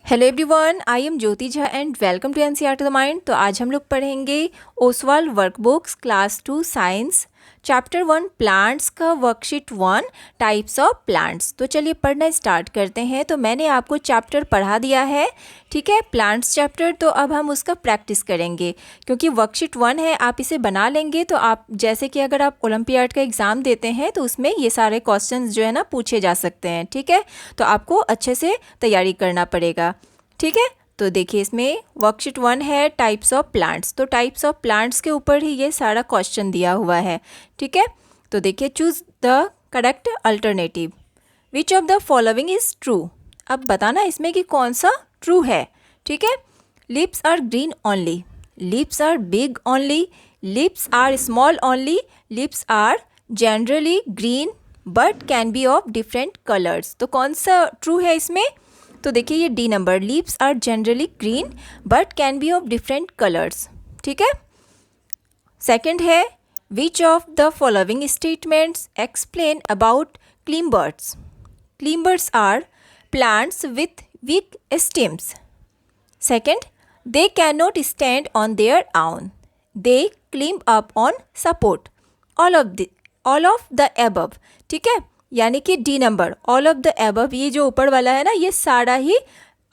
Hello everyone, I am Jyoti Jha and welcome to NCERT the mind. तो आज हम लोग पढ़ेंगे Oswaal workbooks class 2 science chapter 1 plants का वर्कशीट 1 टाइप्स ऑफ प्लांट्स। तो चलिए पढ़ना स्टार्ट करते हैं। तो मैंने आपको चैप्टर पढ़ा दिया है, ठीक है, प्लांट्स चैप्टर। तो अब हम उसका प्रैक्टिस करेंगे क्योंकि वर्कशीट 1 है, आप इसे बना लेंगे तो आप जैसे कि अगर आप ओलंपियाड का एग्ज़ाम देते हैं तो उसमें ये सारे क्वेश्चंस जो है ना पूछे जा सकते हैं, ठीक है। तो आपको अच्छे से तैयारी करना पड़ेगा, ठीक है। तो देखिए इसमें वर्कशीट 1 है टाइप्स ऑफ प्लांट्स। तो टाइप्स ऑफ प्लांट्स के ऊपर ही ये सारा क्वेश्चन दिया हुआ है, ठीक है। तो देखिए choose the correct alternative, which of the following is true. अब बताना इसमें कि कौन सा ट्रू है, ठीक है। Leaves are green only, leaves are big only, leaves are small only, leaves are generally green but can be of different colours. तो कौन सा ट्रू है इसमें? तो देखिए ये D number, leaves are generally green but can be of different colours, ठीक है। सेकंड है which of the following statements explain about climbers. Climbers are plants with weak stems. Second, they cannot stand on their own, they climb up on support। all of the above, ठीक है। यानी कि D number all of the above, ये जो ऊपर वाला है ना ये सारा ही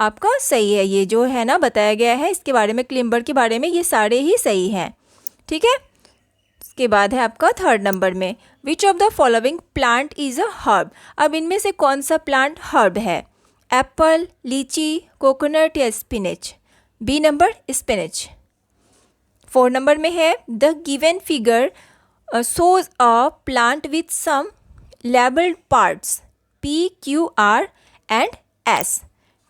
आपका सही है। ये जो है ना बताया गया है इसके बारे में, क्लिम्बर के बारे में, ये सारे ही सही हैं, ठीक है। इसके बाद है आपका थर्ड नंबर में which of the following plant is a herb. अब इनमें से कौन सा प्लांट हर्ब है? एप्पल, लीची, कोकोनट या spinach. B number spinach. 4 number में है the given figure shows a plant with some labeled parts P, Q, R and S,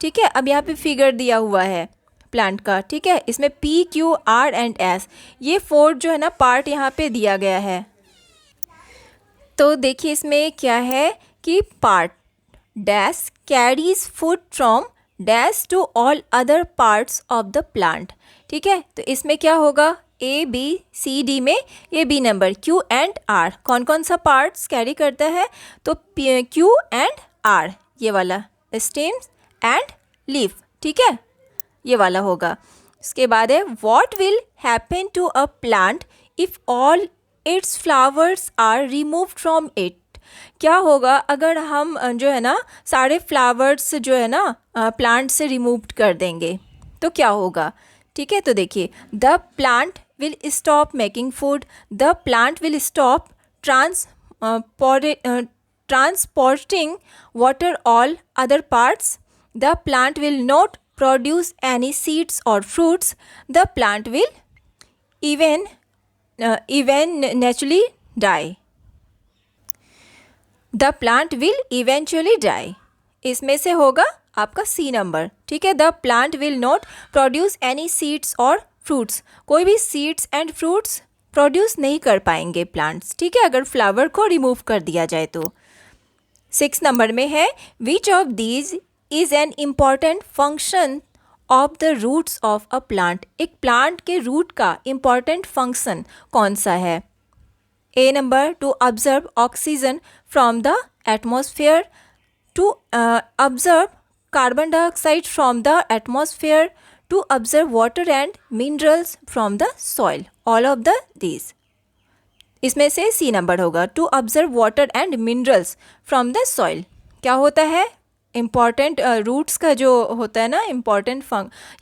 ठीक है। अब यहाँ पे फिगर दिया हुआ है प्लांट का, ठीक है। इसमें P, Q, R and S ये 4 जो है ना पार्ट यहाँ पे दिया गया है। तो देखिए इसमें क्या है कि part dash carries food from dash to all other parts of the plant, ठीक है। तो इसमें क्या होगा? ए बी सी डी में ये B number Q and R कौन कौन सा पार्ट्स कैरी करता है? तो क्यू एंड आर ये वाला स्टेम्स एंड लीफ, ठीक है, ये वाला होगा। इसके बाद है what will happen to a plant if all its flowers are removed from it. क्या होगा अगर हम जो है ना सारे फ्लावर्स जो है ना प्लांट से रिमूव कर देंगे तो क्या होगा, ठीक है। तो देखिए the plant will stop making food, the plant will stop transporting water all other parts, the plant will not produce any seeds और fruits, the plant will even naturally die, the plant will eventually die. इसमें से होगा आपका C number, ठीक है। The plant will not produce any seeds और fruits, कोई भी सीड्स एंड फ्रूट्स प्रोड्यूस नहीं कर पाएंगे प्लांट्स, ठीक है, अगर फ्लावर को रिमूव कर दिया जाए तो। 6 नंबर में है which of these is an important function of the roots of a plant. एक प्लांट के रूट का इम्पॉर्टेंट फंक्शन कौन सा है? A number, to observe oxygen from the atmosphere, to observe carbon dioxide from the atmosphere, to observe water and minerals from the soil, all of these। इसमें से C number होगा to observe water and minerals from the soil. क्या होता है? Important roots का जो होता है ना इम्पॉर्टेंट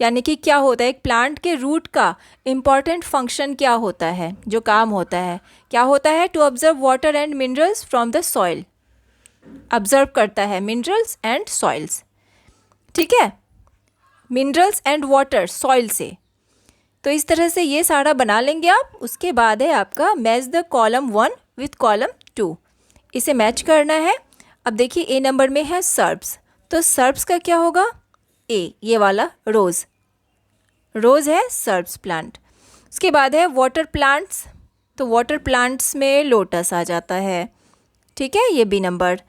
यानी कि क्या होता है एक प्लांट के रूट का इम्पॉर्टेंट फंक्शन क्या होता है, जो काम होता है क्या होता है? To observe water and minerals from the soil, observe करता है मिनरल्स एंड सॉइल्स, ठीक है, मिनरल्स एंड वाटर सॉइल से। तो इस तरह से ये सारा बना लेंगे आप। उसके बाद है आपका match the column 1 with column 2, इसे मैच करना है। अब देखिए ए नंबर में है सर्ब्स, तो सर्ब्स का क्या होगा? ए ये वाला रोज़, रोज़ है सर्ब्स प्लांट। उसके बाद है वाटर प्लांट्स, तो वाटर प्लांट्स में लोटस आ जाता है, ठीक है, ये बी नंबर।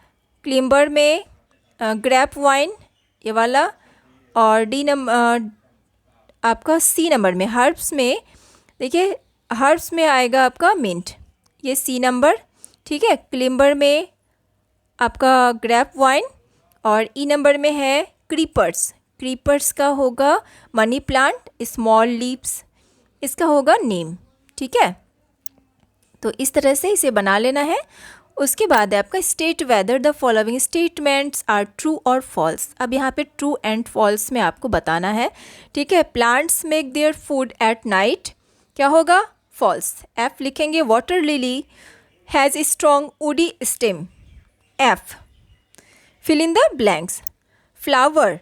क्लिम्बर में ग्रेप वाइन ये वाला, और डी नंबर आपका सी नंबर में हर्ब्स में देखिए हर्ब्स में आएगा आपका मिंट, ये सी नंबर, ठीक है। क्लिम्बर में आपका ग्रेप वाइन और ई नंबर में है क्रीपर्स, क्रीपर्स का होगा मनी प्लांट, स्मॉल लीव्स इसका होगा नीम। ठीक है, तो इस तरह से इसे बना लेना है। उसके बाद है आपका state whether the following statements are true और फॉल्स। अब यहाँ पे ट्रू एंड फॉल्स में आपको बताना है। ठीक है, plants make their food at night, क्या होगा फॉल्स। एफ लिखेंगे water lily has strong woody stem, F. Fill in the blanks, flower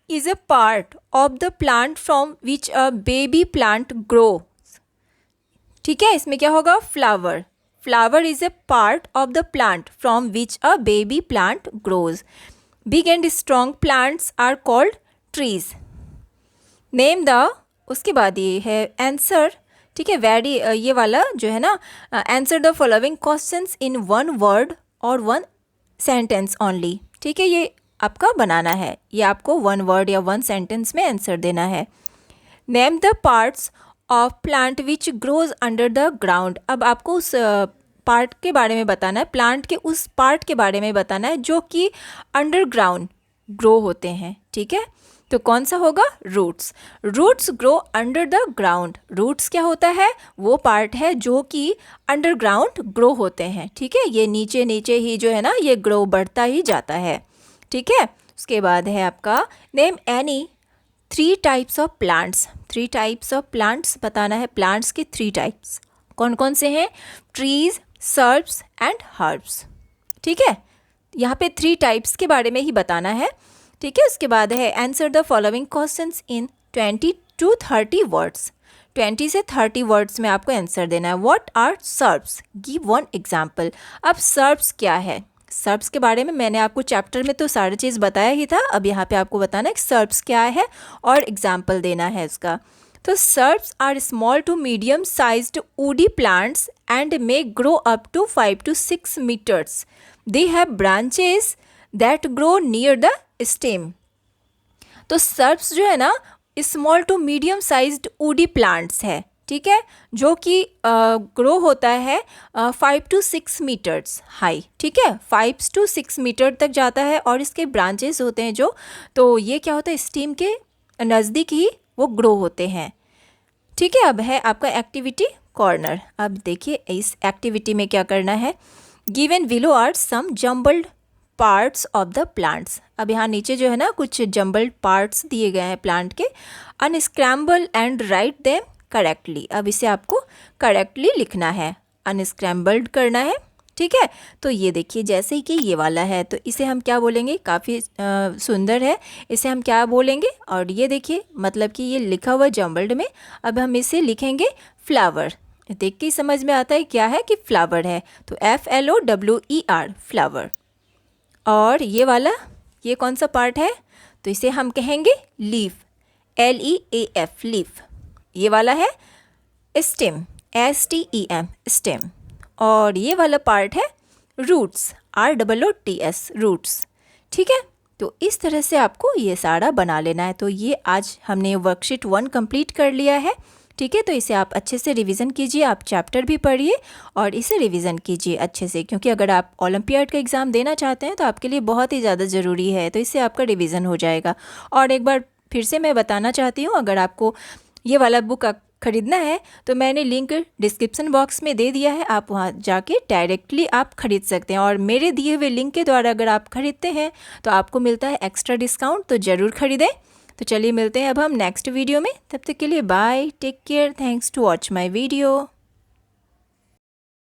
is a part of the plant from which a baby plant grows। ठीक है, इसमें क्या होगा flower, flower is a part of the plant from which a baby plant grows. Big and strong plants are called trees. Name the, उसके बाद ये है answer. ठीक है, वेरी ये वाला जो है ना, answer the following questions in one word और वन सेंटेंस ओनली। ठीक है, ये आपका बनाना है, ये आपको वन वर्ड या वन सेंटेंस में आंसर देना है। Name the parts of plant which grows under the ground. अब आपको उस पार्ट के बारे में बताना है, प्लांट के उस पार्ट के बारे में बताना है जो कि अंडरग्राउंड ग्रो होते हैं। ठीक है, तो कौन सा होगा roots. Roots grow under the ground. Roots क्या होता है, वो पार्ट है जो कि अंडरग्राउंड ग्रो होते हैं। ठीक है, ये नीचे नीचे ही जो है ना ये ग्रो बढ़ता ही जाता है। ठीक है, उसके बाद है आपका name any 3 types of plants. 3 types of plants बताना है, प्लांट्स के 3 टाइप्स कौन कौन से हैं, ट्रीज, सर्ब्स एंड हर्ब्स। ठीक है, यहाँ पे 3 टाइप्स के बारे में ही बताना है। ठीक है, उसके बाद है answer the following questions in 20 to 30 words. 20 से 30 वर्ड्स में आपको आंसर देना है। What are shrubs, give one example. अब सर्ब्स क्या है, सर्ब्स के बारे में मैंने आपको चैप्टर में तो सारी चीज़ बताया ही था, अब यहाँ पे आपको बताना है कि सर्ब्स क्या है और एग्जाम्पल देना है उसका। तो shrubs are small to medium sized woody plants and may grow up to 5 to 6 meters। They have branches that grow near the stem. तो सर्ब्स जो है ना small to medium sized woody plants है। ठीक है, जो कि ग्रो होता है 5 to 6 meters हाई। ठीक है, 5 to 6 मीटर तक जाता है और इसके ब्रांचेस होते हैं जो, तो ये क्या होता है स्टीम के नज़दीक ही वो ग्रो होते हैं। ठीक है, अब है आपका एक्टिविटी कॉर्नर। अब देखिए इस एक्टिविटी में क्या करना है। Given below are some jumbled parts of the plants. अब यहाँ नीचे जो है ना कुछ जम्बल्ड पार्ट्स दिए गए हैं प्लांट के। Unscramble and write them correctly. अब इसे आपको करेक्टली लिखना है, अनस्क्रैम्बल्ड करना है। ठीक है, तो ये देखिए जैसे कि ये वाला है तो इसे हम क्या बोलेंगे, काफ़ी सुंदर है, इसे हम क्या बोलेंगे। और ये देखिए मतलब कि ये लिखा हुआ जम्बल्ड में, अब हम इसे लिखेंगे फ्लावर। देख के ही समझ में आता है क्या है कि फ्लावर है, तो FLOWER फ्लावर। और ये वाला ये कौन सा पार्ट है, तो इसे हम कहेंगे लीफ, LEAF लीफ। ये वाला है स्टेम, STEM स्टेम। और ये वाला पार्ट है रूट्स, ROOTS रूट्स। ठीक है, तो इस तरह से आपको ये सारा बना लेना है। तो ये आज हमने वर्कशीट 1 कंप्लीट कर लिया है। ठीक है, तो इसे आप अच्छे से रिवीजन कीजिए, आप चैप्टर भी पढ़िए और इसे रिवीजन कीजिए अच्छे से, क्योंकि अगर आप ओलंपियाड का एग्ज़ाम देना चाहते हैं तो आपके लिए बहुत ही ज़्यादा ज़रूरी है। तो इससे आपका रिवीजन हो जाएगा। और एक बार फिर से मैं बताना चाहती हूँ, अगर आपको ये वाला बुक ख़रीदना है तो मैंने लिंक डिस्क्रिप्शन बॉक्स में दे दिया है, आप वहाँ जाके डायरेक्टली आप ख़रीद सकते हैं। और मेरे दिए हुए लिंक के द्वारा अगर आप ख़रीदते हैं तो आपको मिलता है एक्स्ट्रा डिस्काउंट, तो ज़रूर ख़रीदें। तो चलिए मिलते हैं अब हम नेक्स्ट वीडियो में, तब तक के लिए bye, take care, thanks to watch my video.